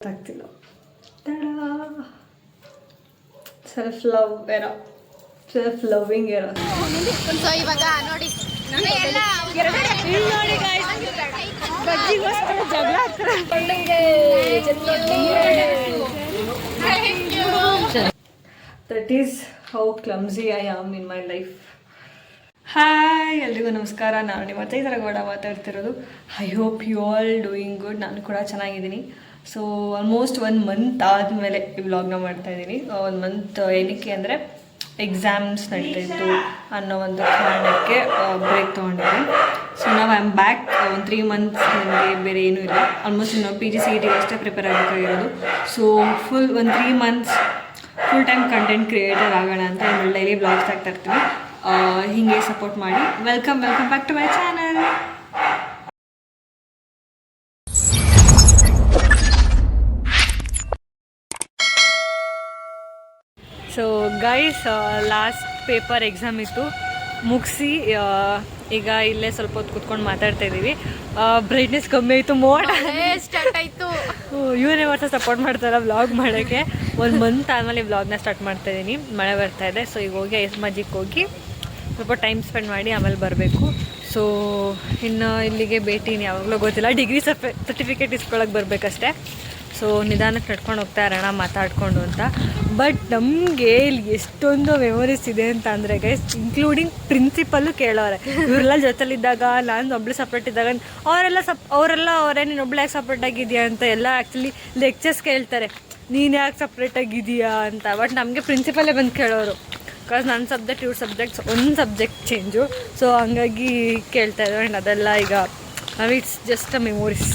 ಆಗ್ತಿಲ್ಲ. Self love era, self loving era. So ಇವಾಗ ನೋಡಿ ಬಜ್ಜಿಗೋಸ್ಕರ ಜಗಳ ಆಗ್ತಾರೆ. That is how clumsy I am in my life. Hi ಎಲ್ರಿಗೂ ನಮಸ್ಕಾರ. ನಾನು ನಿಮ್ಮ ಚೈತ್ರಗೌಡ ಮಾತಾಡ್ತಿರೋದು. I hope you all doing good. ನಾನು ಕೂಡ ಚೆನ್ನಾಗಿದ್ದೀನಿ. ಸೊ ಆಲ್ಮೋಸ್ಟ್ 1 ಮಂತ್ ಆದಮೇಲೆ ಈ ವ್ಲಾಗ್ನ ಮಾಡ್ತಾಯಿದ್ದೀನಿ. 1 ಮಂತ್ ಏನಕ್ಕೆ ಅಂದರೆ ಎಕ್ಸಾಮ್ಸ್ ನಡೀತಾಯಿತ್ತು ಅನ್ನೋ ಒಂದು ಕಾರಣಕ್ಕೆ ಬ್ರೇಕ್ ತೊಗೊಂಡಿದ್ದೆ. ಸೊ ನಾವು ಐ ಆಮ್ ಬ್ಯಾಕ್. 3 ಮಂತ್ಸ್ ನನಗೆ ಬೇರೆ ಏನೂ ಇಲ್ಲ. ಆಲ್ಮೋಸ್ಟ್ ಇನ್ನು PGCET ಅಷ್ಟೇ ಪ್ರಿಪೇರ್ ಆಗಬೇಕಾಗಿರೋದು. So full 3 months full time content creator ಆಗೋಣ ಅಂತ ಇನ್ನು ಡೈಲಿ ಬ್ಲಾಗ್ಸ್ ಆಗ್ತಾ ಇರ್ತೀನಿ. ಹೀಗೆ ಸಪೋರ್ಟ್ ಮಾಡಿ. Welcome back to my channel. So guys, last paper exam ಇತ್ತು, ಮುಗಿಸಿ ಈಗ ಇಲ್ಲೇ ಸ್ವಲ್ಪ ಹೊತ್ತು ಕೂತ್ಕೊಂಡು ಮಾತಾಡ್ತಾ ಇದ್ದೀವಿ. ಬ್ರೈಟ್ನೆಸ್ ಕಮ್ಮಿ ಆಯಿತು, ಮೋಡ ಸ್ಟಾರ್ಟ್ ಆಯಿತು. ಇವನೇ ವರ್ಷ ಸಪೋರ್ಟ್ ಮಾಡ್ತಾರ ವ್ಲಾಗ್ ಮಾಡೋಕ್ಕೆ. 1 ಮಂತ್ ಆದಮೇಲೆ ವ್ಲಾಗ್ನ ಸ್ಟಾರ್ಟ್ ಮಾಡ್ತಾಯಿದ್ದೀನಿ. ಮಳೆ ಬರ್ತಾ ಇದೆ. ಸೊ ಈಗ ಹೋಗಿ ಐಸ್ ಮಜ್ಜಿಗೆ ಹೋಗಿ ಸ್ವಲ್ಪ ಟೈಮ್ ಸ್ಪೆಂಡ್ ಮಾಡಿ ಆಮೇಲೆ ಬರಬೇಕು. ಸೊ ಇನ್ನು ಇಲ್ಲಿಗೆ ಭೇಟಿ ಯಾವಾಗಲೂ ಗೊತ್ತಿಲ್ಲ. ಡಿಗ್ರಿ ಸರ್ಟಿಫಿಕೇಟ್ ಇಸ್ಕೊಳಕ್ಕೆ ಬರಬೇಕಷ್ಟೇ. ಸೊ ನಿಧಾನಕ್ಕೆ ನಡ್ಕೊಂಡು ಹೋಗ್ತಾ ಇರೋಣ ಮಾತಾಡಿಕೊಂಡು ಅಂತ. ಬಟ್ ನಮಗೆ ಇಲ್ಲಿ ಎಷ್ಟೊಂದು ಮೆಮೊರೀಸ್ ಇದೆ ಅಂತ ಅಂದರೆ ಗೈಸ್, ಇನ್ಕ್ಲೂಡಿಂಗ್ ಪ್ರಿನ್ಸಿಪಲ್ಲು ಕೇಳೋರೆ. ಇವರೆಲ್ಲ ಜೊತೆಲಿದ್ದಾಗ, ನಾನು ಒಬ್ಬಳು ಸಪ್ರೇಟ್ ಇದ್ದಾಗ ಅವರೆಲ್ಲ ಅವರೇ ನೀನು ಒಬ್ಬಳು ಯಾಕೆ ಸಪ್ರೇಟ್ ಆಗಿದೆಯಾ ಅಂತ ಎಲ್ಲ ಆ್ಯಕ್ಚುಲಿ ಲೆಕ್ಚರ್ಸ್ ಕೇಳ್ತಾರೆ, ನೀನು ಯಾಕೆ ಸಪ್ರೇಟ್ ಆಗಿದೆಯಾ ಅಂತ. ಬಟ್ ನಮಗೆ ಪ್ರಿನ್ಸಿಪಲ್ಲೇ ಬಂದು ಕೇಳೋರು. ಬಿಕಾಸ್ ನನ್ನ ಸಬ್ಜೆಕ್ಟ್ ಇವ್ರ ಸಬ್ಜೆಕ್ಟ್ಸ್ ಒಂದು ಸಬ್ಜೆಕ್ಟ್ ಚೇಂಜು. ಸೊ ಹಂಗಾಗಿ ಕೇಳ್ತಾಯಿದ್ರು. ಆ್ಯಂಡ್ ಅದೆಲ್ಲ ಈಗ it's just a memories.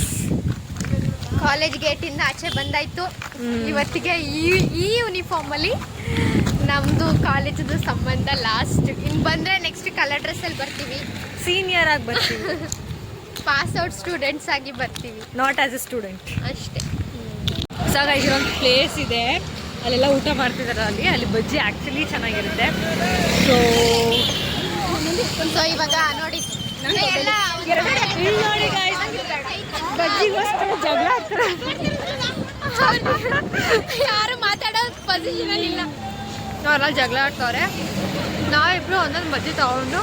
College ಗೇಟಿಂದ ಆಚೆ ಬಂದಾಯ್ತು. ಇವತ್ತಿಗೆ ಈ ಯೂನಿಫಾರ್ಮಲ್ಲಿ ನಮ್ಮದು ಕಾಲೇಜದು ಸಂಬಂಧ ಲಾಸ್ಟ್. ಇನ್ನು ಬಂದರೆ ನೆಕ್ಸ್ಟ್ ಕಲರ್ ಡ್ರೆಸ್ಸಲ್ಲಿ ಬರ್ತೀವಿ, ಸೀನಿಯರ್ ಆಗಿ ಬರ್ತೀವಿ, ಪಾಸ್ ಔಟ್ ಸ್ಟೂಡೆಂಟ್ಸ್ ಆಗಿ ಬರ್ತೀವಿ, ನಾಟ್ ಆ್ಯಸ್ ಎ ಸ್ಟೂಡೆಂಟ್ ಅಷ್ಟೇ. ಸಾಗ ಇಲ್ಲೊಂದು ಪ್ಲೇಸ್ ಇದೆ, ಅಲ್ಲೆಲ್ಲ ಊಟ ಮಾಡ್ತಿದ್ದಾರೆ. ಅಲ್ಲಿ ಬಜ್ಜಿ ಆ್ಯಕ್ಚುಲಿ ಚೆನ್ನಾಗಿರುತ್ತೆ. ಸೊ ಇವಾಗ ನೋಡಿ ಬಜ್ಜಿಗೋಸ್ಕರ ಜಗಳ ಆಗ್ತಾರೆ. ಯಾರು ಮಾತಾಡೋ ಪೊಸಿಷನ್ ಇಲ್ಲ. ಅವರೆಲ್ಲ ಜಗಳ ಆಡ್ತವ್ರೆ. ನಾವಿಬ್ರು ಒಂದೊಂದು ಬಜ್ಜಿ ತಗೊಂಡು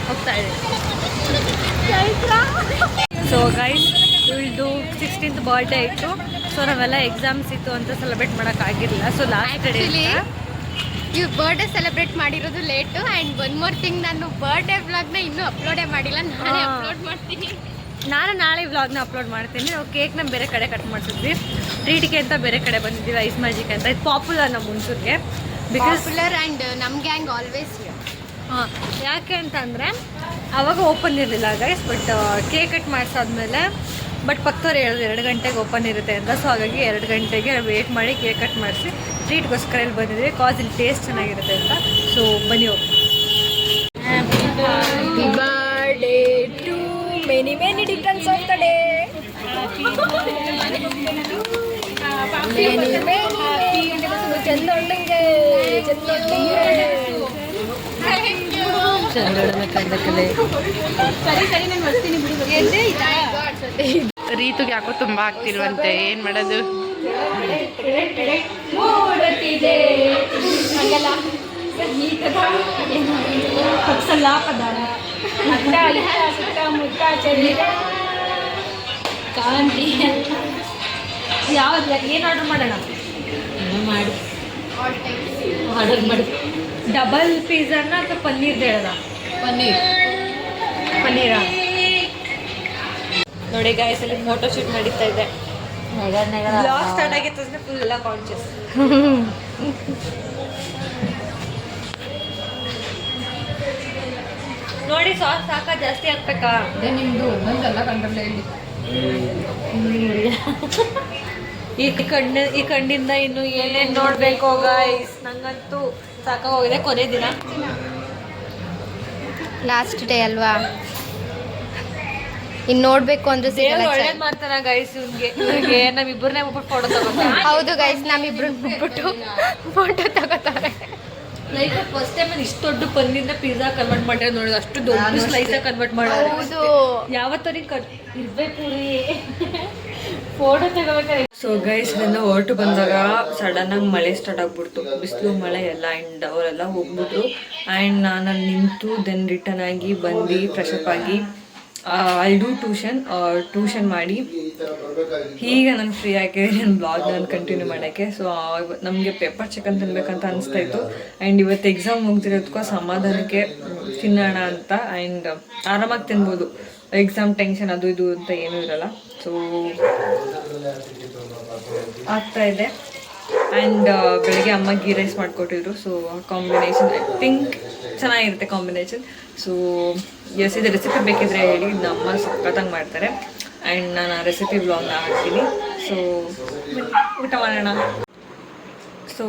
ಹೋಗ್ತಾ ಇದ್ದೀವಿ. ಸೊ ಗೈಸ್, ಇವಳ್ದು 16th ಬರ್ಡೇ ಇತ್ತು. ಸೊ ನಾವೆಲ್ಲ ಎಕ್ಸಾಮ್ಸ್ ಇತ್ತು ಅಂತ ಸೆಲೆಬ್ರೇಟ್ ಮಾಡೋಕ್ಕಾಗಿರಲಿಲ್ಲ. ಸೊ ಲಾಸ್ಟ್ ಡೇ ಇವ್ ಬರ್ಡೇ ಸೆಲೆಬ್ರೇಟ್ ಮಾಡಿರೋದು ಲೇಟು. ಆ್ಯಂಡ್ 1 ಮೋರ್ ಥಿಂಗ್, ನಾನು ಬರ್ಡೇ ವ್ಲಾಗ್ನ ಇನ್ನೂ ಅಪ್ಲೋಡೇ ಮಾಡಿಲ್ಲ. ನಾಳೆ ಅಪ್ಲೋಡ್ ಮಾಡ್ತೀನಿ. ನಾನು ನಾಳೆ ವ್ಲಾಗ್ನ ಅಪ್ಲೋಡ್ ಮಾಡ್ತೀನಿ. ನಾವು ಕೇಕ್ನ ಬೇರೆ ಕಡೆ ಕಟ್ ಮಾಡಿಸಿದ್ವಿ. ಟ್ರೀಟಿಗೆ ಅಂತ ಬೇರೆ ಕಡೆ ಬಂದಿದ್ದೀವಿ. ಐಸ್ ಮ್ಯಾಜಿಕ್ ಅಂತ. ಇದು ಪಾಪ್ಯುಲರ್ ನಮ್ಮ ಹುಣಸೂರಿಗೆ. ಬಿಕಾಸ್ ಪಾಪ್ಯುಲರ್ ಆ್ಯಂಡ್ ನಮ್ಮ ಗ್ಯಾಂಗ್ ಆಲ್ವೇಸ್. ಹಾಂ, ಯಾಕೆ ಅಂತಂದರೆ ಆವಾಗ ಓಪನ್ ಇರಲಿಲ್ಲ ಗೈಸ್. ಬಟ್ ಕೇಕ್ ಕಟ್ ಮಾಡಿಸಾದ್ಮೇಲೆ ಬಟ್ ಪಕ್ಕದವ್ರು ಹೇಳಿದ್ರು 2 ಗಂಟೆಗೆ ಓಪನ್ ಇರುತ್ತೆ ಅಂತ. ಸೊ ಹಾಗಾಗಿ 2 ಗಂಟೆಗೆ ವೇಟ್ ಮಾಡಿ ಕೇಕ್ ಕಟ್ ಮಾಡಿಸಿ ಟ್ರೀಟ್ಗೋಸ್ಕರ ಇಲ್ಲಿ ಬಂದಿದ್ವಿ. ಕಾಸ್ ಇಲ್ಲಿ ಟೇಸ್ಟ್ ಚೆನ್ನಾಗಿರುತ್ತೆ ಅಂತ. ಸೊ ಬನ್ನಿ ಹೋಗಿ. Happy birthday to many returns of the day. ರೀತುಗೆ ಯಾಕೋ ತುಂಬಾ ಆಗ್ತಿಲ್ವಂತೆ, ಏನ್ ಮಾಡೋದು? ಯಾವ್ದು ಏನು ಆರ್ಡರ್ ಮಾಡೋಣ? ಆರ್ಡರ್ ಮಾಡಿ. ಡಬಲ್ ಪಿಜ್ಜಾನ ಅಥವಾ ಪನ್ನೀರ್ದು ಹೇಳೋಣ? ಪನ್ನೀರಾ? ನೋಡಿ ಗಾಯ್ಸ್, ಅಲ್ಲಿ ಫೋಟೋ ಶೂಟ್ ನಡೀತಾ ಇದೆ. ಬ್ಲಾಗ್ ಸ್ಟಾರ್ಟ್ ಆಗಿತ್ತು ಅಂದರೆ ಫುಲ್ ಎಲ್ಲ ಕಾನ್ಶಿಯಸ್. ನೋಡಿ, ಸಾಸ್ ಸಾಕ ಜಾಸ್ತಿ ಹಾಕ್ಬೇಕಾ? ನಿಮ್ದು ಒಂದಲ್ಲ ಕಂಡ್ರಲ್ಲ ಹೇಳಿ. ಈ ಕಣ್ಣಿಂದ ಇನ್ನು ಏನೇನು ನೋಡ್ಬೇಕು ಗೈಸ್. ನಂಗಂತೂ ಸಾಕಾಗೋಗಿದೆ. ಕೊನೆ ದಿನ, ಲಾಸ್ಟ್ ಡೇ ಅಲ್ವಾ, ಇನ್ನು ನೋಡ್ಬೇಕು ಅಂದ್ರೆ ಒಳ್ಳೇದು ಮಾಡ್ತಾನ ಗೈಸ್. ಇವ್ರಿಗೆ ನಮ್ಮಿಬ್ಬರನ್ನೇ ಒಬ್ಬಟ್ಟು ಫೋಟೋ ತಗೋತಾರೆ. ಹೌದು ಗೈಸ್, ನಮ್ಮಿಬ್ರು ಬಿಟ್ಟು ಫೋಟೋ ತಗೋತಾರೆ. ಲೈಕ್ ಫಸ್ಟ್ ಟೈಮ್ ಇಷ್ಟು ದೊಡ್ಡ ಪನ್ನೀರ್ನ ಪಿಜ್ಜಾ ಕನ್ವರ್ಟ್ ಮಾಡಿರೋದು ನೋಡೋದು. ಅಷ್ಟು ದೊಡ್ಡ ಸ್ಲೈಸ್ ಕನ್ವರ್ಟ್ ಮಾಡೋದು ಹೌದು. ಯಾವತ್ತವ್ರಿಗೆ ಇರ್ಬೇಕು ರೀ. ಫೋಟೋ ತಗೋಬೇಕಾದ್ರೆ. ಸೊ ಗೈಸ್ ನಾನು ಹೊರಟು ಬಂದಾಗ ಸಡನ್ನಾಗಿ ಮಳೆ ಸ್ಟಾರ್ಟ್ ಆಗ್ಬಿಡ್ತು, ಬಿಸಿಲು ಮಳೆ ಎಲ್ಲ. ಆ್ಯಂಡ್ ಅವರೆಲ್ಲ ಹೋಗ್ಬಿಟ್ರು. ಆ್ಯಂಡ್ ನಾನು ನಿಂತು ದೆನ್ ರಿಟರ್ನ್ ಆಗಿ ಬಂದು ಫ್ರೆಶಪ್ ಆಗಿ ಐ ಡೂ ಟ್ಯೂಷನ್ ಮಾಡಿ ಈಗ ನಾನು ಫ್ರೀ ಆಗಿ ನನ್ನ ಬ್ಲಾಗ್ ನಾನು ಕಂಟಿನ್ಯೂ ಮಾಡೋಕ್ಕೆ. ಸೊ ನಮಗೆ ಪೇಪರ್ ಚಿಕನ್ ತಿನ್ಬೇಕಂತ ಅನಿಸ್ತಾ ಇತ್ತು. ಆ್ಯಂಡ್ ಇವತ್ತು ಎಕ್ಸಾಮ್ ಮುಗ್ದಿರೋದಕ್ಕೂ ಸಮಾಧಾನಕ್ಕೆ ತಿನ್ನೋಣ ಅಂತ. ಆ್ಯಂಡ್ ಆರಾಮಾಗಿ ತಿನ್ಬೋದು, ಎಕ್ಸಾಮ್ ಟೆನ್ಷನ್ ಅದು ಇದು ಅಂತ ಏನೂ ಇರಲ್ಲ. ಸೊ ಆಗ್ತಾ ಇದೆ. ಆ್ಯಂಡ್ ಬೆಳಗ್ಗೆ ಅಮ್ಮ ಗೀ ರೈಸ್ ಮಾಡಿಕೊಟ್ಟಿದ್ರು. ಸೊ ಕಾಂಬಿನೇಷನ್ ಐ ಥಿಂಕ್ ಚೆನ್ನಾಗಿರುತ್ತೆ ಕಾಂಬಿನೇಷನ್. ಸೊ ಎಸ್, ಇದು ರೆಸಿಪಿ ಬೇಕಿದ್ರೆ ಹೇಳಿ, ನಮ್ಮ ಸಖತ್ತಾಗಿ ಮಾಡ್ತಾರೆ. ಆ್ಯಂಡ್ ನಾನು ಆ ರೆಸಿಪಿ ಬ್ಲಾಗ್ನ ಹಾಕ್ತೀನಿ. ಸೊ ಊಟ ಮಾಡೋಣ. ಸೊ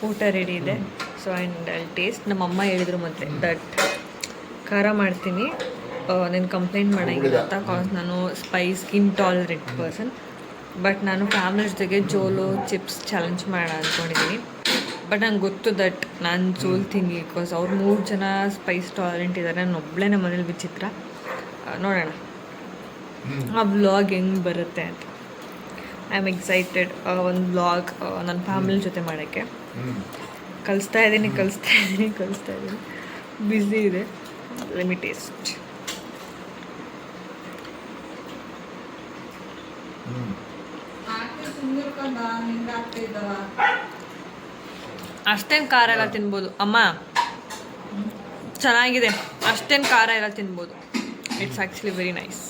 ಊಟ ರೆಡಿ ಇದೆ. ಸೊ ಆ್ಯಂಡ್ ಟೇಸ್ಟ್ ನಮ್ಮಮ್ಮ ಹೇಳಿದ್ರು ಮತ್ತೆ ದಟ್ ಖಾರ ಮಾಡ್ತೀನಿ, ನಾನು ಕಂಪ್ಲೇಂಟ್ ಮಾಡೋಂಗಿಲ್ಲ ಅಂತ. ಕಾಸ್ ನಾನು ಸ್ಪೈಸ್ ಇನ್ಟಾಲರೆಂಟ್ ಪರ್ಸನ್. ಬಟ್ ನಾನು ಫ್ಯಾಮಿಲಿ ಜೊತೆಗೆ ಜೋಲೋ ಚಿಪ್ಸ್ ಚಾಲೆಂಜ್ ಮಾಡೋಣ ಅಂದ್ಕೊಂಡಿದ್ದೀನಿ. ಬಟ್ ನಂಗೆ ಗೊತ್ತು ದಟ್ ನಾನು ಸೋಲ್ತೀನಿ, ಬಿಕಾಸ್ ಅವ್ರು 3 ಜನ ಸ್ಪೈಸ್ ಟಾಲರೆಂಟ್ ಇದ್ದಾರೆ, ನಾನು ಒಬ್ಬಳೇ ನಮ್ಮ ಮನೇಲಿ ವಿಚಿತ್ರ. ನೋಡೋಣ ಆ ವ್ಲಾಗ್ ಹೆಂಗೆ ಬರುತ್ತೆ ಅಂತ. ಐ ಆಮ್ ಎಕ್ಸೈಟೆಡ್ ಒಂದು ವ್ಲಾಗ್ ನನ್ನ ಫ್ಯಾಮಿಲಿ ಜೊತೆ ಮಾಡೋಕ್ಕೆ. ಕಲಿಸ್ತಾ ಇದ್ದೀನಿ ಬ್ಯುಸಿ ಇದೆ. Let me taste. ಅಷ್ಟೇನು ಖಾರ ಎಲ್ಲ ತಿನ್ಬೋದು ಅಮ್ಮ, ಚೆನ್ನಾಗಿದೆ. ಅಷ್ಟೇನು ಖಾರ ಎಲ್ಲ ತಿನ್ಬೋದು. It's actually very nice.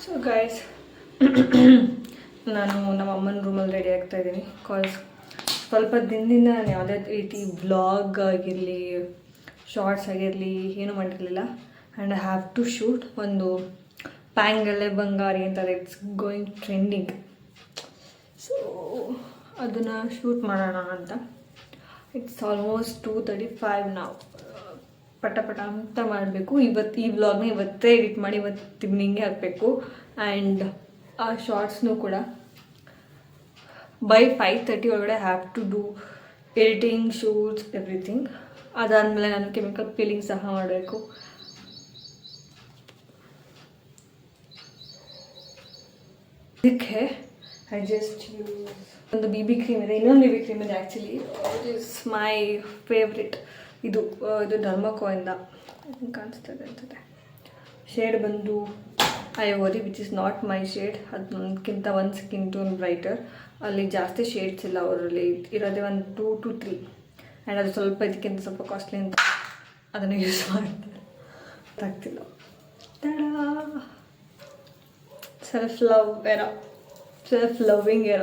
So guys ನಾನು ನಮ್ಮ ಅಮ್ಮನ ರೂಮಲ್ಲಿ ರೆಡಿ ಆಗ್ತಾ ಇದ್ದೀನಿ. ಕಾಸ್ ಸ್ವಲ್ಪ ದಿನದಿಂದ ನಾನು ಯಾವುದೇ ರೀತಿ ವ್ಲಾಗ್ ಆಗಿರಲಿ ಶಾರ್ಟ್ಸ್ ಆಗಿರಲಿ ಏನೂ ಮಾಡಿರಲಿಲ್ಲ. And I have to shoot ಒಂದು ಪ್ಯಾಂಗಲ್ಲೇ ಬಂಗಾರಿ ಅಂತ, ಇಟ್ಸ್ ಗೋಯಿಂಗ್ ಟ್ರೆಂಡಿಂಗ್. ಸೊ ಅದನ್ನು ಶೂಟ್ ಮಾಡೋಣ ಅಂತ. ಇಟ್ಸ್ ಆಲ್ಮೋಸ್ಟ್ 2:35 ನಾವು. ಪಟ ಅಂತ ಮಾಡಬೇಕು. ಈ ವ್ಲಾಗ್ನ ಇವತ್ತೇ ಎಡಿಟ್ ಮಾಡಿ ಇವತ್ತು ಈವ್ನಿಂಗೇ ಹಾಕಬೇಕು. ಆ್ಯಂಡ್ ಆ ಶಾರ್ಟ್ಸ್ನೂ ಕೂಡ ಬೈ 5:30 ಒಳಗಡೆ have to do editing, shoots, everything. ಅದಾದಮೇಲೆ ನಾನು ಕೆಮಿಕಲ್ ಪೀಲಿಂಗ್ ಸಹ ಮಾಡಬೇಕು. ಇದಕ್ಕೆ ಐ ಜಸ್ಟ್ ಯೂಸ್ ಒಂದು BB ಕ್ರೀಮ್ ಇದೆ, ಇನ್ನೊಂದು BB ಕ್ರೀಮ್ ಇದೆ actually. It is my favourite. ಇದು ಡರ್ಮಕೋಯಿಂದ ಕಾಣಿಸ್ತದೆ ಅನ್ಸುತ್ತೆ. ಶೇಡ್ ಬಂದು ivory, which is not my shade. ಅದು ನನಗಿಂತ ಒಂದು ಸ್ಕಿನ್ ಟೋನ್ ಬ್ರೈಟರ್. ಅಲ್ಲಿ ಜಾಸ್ತಿ ಶೇಡ್ಸ್ ಇಲ್ಲ ಅವರಲ್ಲಿ, ಇರೋದೇ ಒಂದು 2 to 3. ಆ್ಯಂಡ್ ಅದು ಸ್ವಲ್ಪ ಇದಕ್ಕಿಂತ ಸ್ವಲ್ಪ ಕಾಸ್ಟ್ಲಿ ಅಂತ ಅದನ್ನು ಯೂಸ್ ಮಾಡ್ತಾರೆ. ಗೊತ್ತಾಗ್ತಿಲ್ಲ. ಸೆಲ್ಫ್ ಲವಿಂಗ್ ಎರ.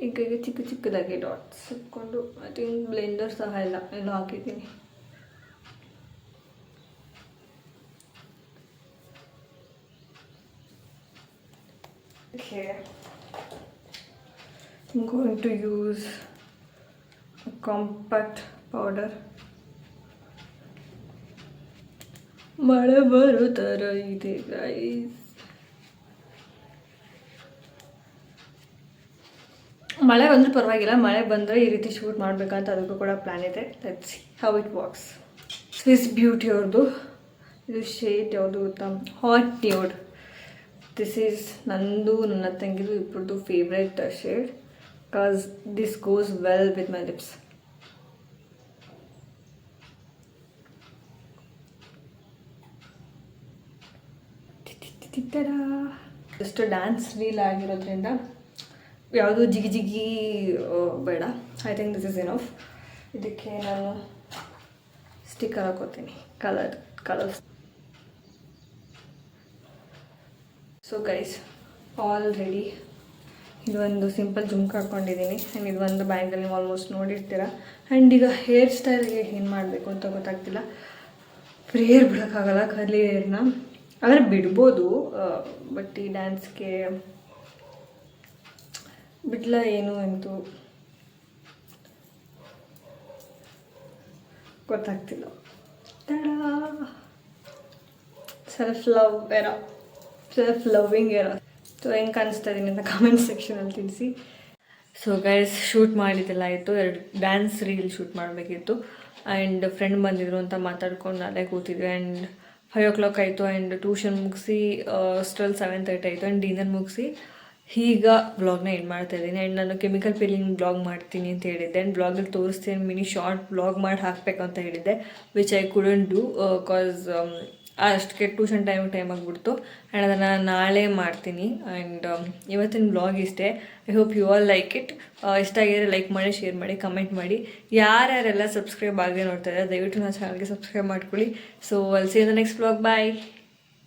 ಈಗ ಚಿಕ್ಕದಾಗಿ ಡಾಟ್ಸ್ ಇಟ್ಕೊಂಡು ಐ ಥಿಂಕ್ ಬ್ಲೆಂಡರ್ ಸಹ ಎಲ್ಲ ಹಾಕಿದ್ದೀನಿ. Okay, I'm going to use a compact powder. ಮಳೆ ಬರೋ ಥರ ಇದೆ ಗೈಸ್. ಮಳೆ ಬಂದರೂ ಪರವಾಗಿಲ್ಲ, ಮಳೆ ಬಂದರೆ ಈ ರೀತಿ ಶೂಟ್ ಮಾಡಬೇಕಂತ ಅದಕ್ಕೂ ಕೂಡ ಪ್ಲ್ಯಾನ್ ಇದೆ. Let's see how it works. Swiss beauty ಅವ್ರದ್ದು ಇದು ಶೇಡ್ ಯಾವುದು ಗೊತ್ತಾ, ಹಾಟ್ ನ್ಯೂಡ್. ದಿಸ್ ಈಸ್ ನಂದು ನನ್ನ ತಂಗಿದು ಇಬ್ಬರದು favourite shade, because this goes well with my lips. Just dance reel ಆಗಿರೋದ್ರಿಂದ ಯಾವುದು ಜಿಗಿ ಬೇಡ. I think this is enough. ಇದಕ್ಕೆ ನಾನು ಸ್ಟಿಕ್ಕರ್ ಹಾಕೋತೀನಿ, colours. So guys all ready. ಇದೊಂದು ಸಿಂಪಲ್ ಜುಮ್ಕ ಹಾಕ್ಕೊಂಡಿದ್ದೀನಿ. ಆ್ಯಂಡ್ ಇದು ಒಂದು ಬ್ಯಾಂಗಲ್ ನೀವು ಆಲ್ಮೋಸ್ಟ್ ನೋಡಿರ್ತೀರ. ಆ್ಯಂಡ್ ಈಗ ಹೇರ್ ಸ್ಟೈಲ್ಗೆ ಏನು ಮಾಡಬೇಕು ಅಂತ ಗೊತ್ತಾಗ್ತಿಲ್ಲ. ಫ್ರೀ ಹೇರ್ ಬಿಡೋಕ್ಕಾಗಲ್ಲ, ಕರ್ಲಿ ಹೇರ್ನ. ಆದರೆ ಬಿಡ್ಬೋದು, ಬಟ್ ಈ ಡ್ಯಾನ್ಸ್ಗೆ ಬಿಡ್ಲ ಏನು ಅಂತೂ ಗೊತ್ತಾಗ್ತಿಲ್ಲ. ಸೆಲ್ಫ್ ಲವಿಂಗ್ ಎರ. ಸೊ ಹೆಂಗೆ ಕಾಣಿಸ್ತಾ ಇದ್ದೀನಿ ಅಂತ ಕಾಮೆಂಟ್ ಸೆಕ್ಷನಲ್ಲಿ ತಿಳಿಸಿ. ಸೊ ಗೈಸ್ ಶೂಟ್ ಮಾಡಿದ್ದೆಲ್ಲ ಆಯಿತು. 2 ಡ್ಯಾನ್ಸ್ ರೀಲ್ ಶೂಟ್ ಮಾಡಬೇಕಿತ್ತು. ಆ್ಯಂಡ್ ಫ್ರೆಂಡ್ ಬಂದಿದ್ರು ಅಂತ ಮಾತಾಡ್ಕೊಂಡು ಅಲ್ಲೇ ಕೂತಿದ್ವಿ. ಆ್ಯಂಡ್ 5 o'clock ಆಯಿತು. ಆ್ಯಂಡ್ ಟ್ಯೂಷನ್ ಮುಗಿಸಿ ಸ್ಟಿಲ್ 7:30 ಆಯಿತು. ಆ್ಯಂಡ್ ಡಿನ್ನರ್ ಮುಗಿಸಿ ಈಗ ವ್ಲಾಗ್ನ ಎಂಡ್ ಮಾಡ್ತಾ ಇದ್ದೀನಿ. ಆ್ಯಂಡ್ ನಾನು ಕೆಮಿಕಲ್ ಪೀಲಿಂಗ್ ಬ್ಲಾಗ್ ಮಾಡ್ತೀನಿ ಅಂತ ಹೇಳಿದ್ದೆ. ಆ್ಯಂಡ್ ಬ್ಲಾಗಲ್ಲಿ ತೋರಿಸ್ತೀನಿ, ಮಿನಿ ಶಾರ್ಟ್ ಬ್ಲಾಗ್ ಮಾಡಿ ಹಾಕಬೇಕು ಅಂತ ಹೇಳಿದ್ದೆ, ವಿಚ್ ಐ ಕುಡಂಟ್ ಡೂ ಕಾಸ್ ಅಷ್ಟಕ್ಕೆ ಟ್ಯೂಷನ್ ಟೈಮ್ ಆಗಿಬಿಡ್ತು. ಆ್ಯಂಡ್ ಅದನ್ನು ನಾಳೆ ಮಾಡ್ತೀನಿ. ಆ್ಯಂಡ್ ಇವತ್ತಿನ ಬ್ಲಾಗ್ ಇಷ್ಟೇ. I hope you all like it. ಇಷ್ಟ ಆಗಿದ್ರೆ ಲೈಕ್ ಮಾಡಿ, ಶೇರ್ ಮಾಡಿ, ಕಮೆಂಟ್ ಮಾಡಿ. ಯಾರ್ಯಾರೆಲ್ಲ ಸಬ್ಸ್ಕ್ರೈಬ್ ಆಗದೆ ನೋಡ್ತಾ ಇದ್ದಾರೆ ದಯವಿಟ್ಟು ನನ್ನ ಚಾನಲ್ಗೆ ಸಬ್ಸ್ಕ್ರೈಬ್ ಮಾಡ್ಕೊಳ್ಳಿ. ಸೊ ಅಲ್ಲಿ see the next blog. Bye.